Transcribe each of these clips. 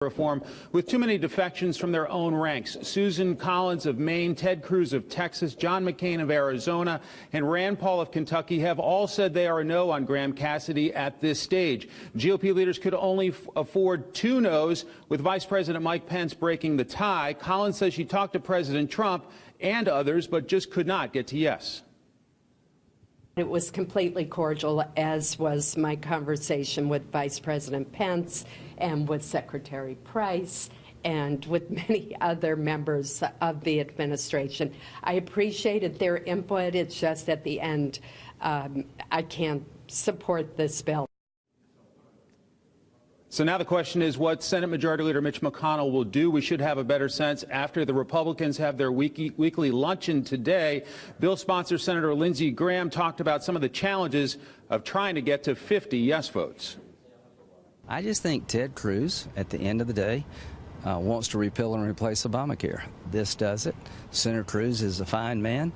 reform with too many defections from their own ranks. Susan Collins of Maine, Ted Cruz of Texas, John McCain of Arizona, and Rand Paul of Kentucky have all said they are a no on Graham Cassidy at this stage. GOP leaders could only afford two no's, with Vice President Mike Pence breaking the tie. Collins says she talked to President Trump and others, but just could not get to yes. It was completely cordial, as was my conversation with Vice President Pence and with Secretary Price and with many other members of the administration. I appreciated their input. It's just at the end, I can't support this bill. So now the question is what Senate Majority Leader Mitch McConnell will do. We should have a better sense after the Republicans have their weekly luncheon today. Bill sponsor Senator Lindsey Graham talked about some of the challenges of trying to get to 50 yes votes. I just think Ted Cruz, at the end of the day, wants to repeal and replace Obamacare. This does it. Senator Cruz is a fine man.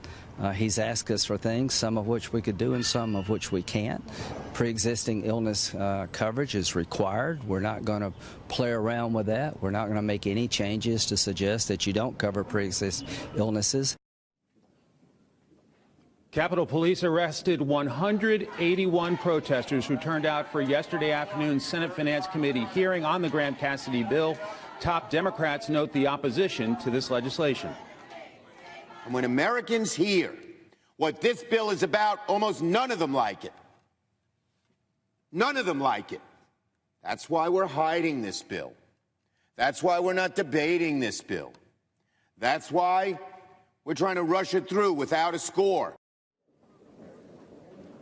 He's asked us for things, some of which we could do and some of which we can't. Pre-existing illness coverage is required. We're not going to play around with that. We're not going to make any changes to suggest that you don't cover pre-existing illnesses. Capitol Police arrested 181 protesters who turned out for yesterday afternoon's Senate Finance Committee hearing on the Graham Cassidy bill. Top Democrats note the opposition to this legislation. And when Americans hear what this bill is about, almost none of them like it. None of them like it. That's why we're hiding this bill. That's why we're not debating this bill. That's why we're trying to rush it through without a score.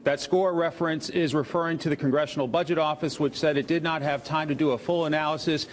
That score reference is referring to the Congressional Budget Office, which said it did not have time to do a full analysis.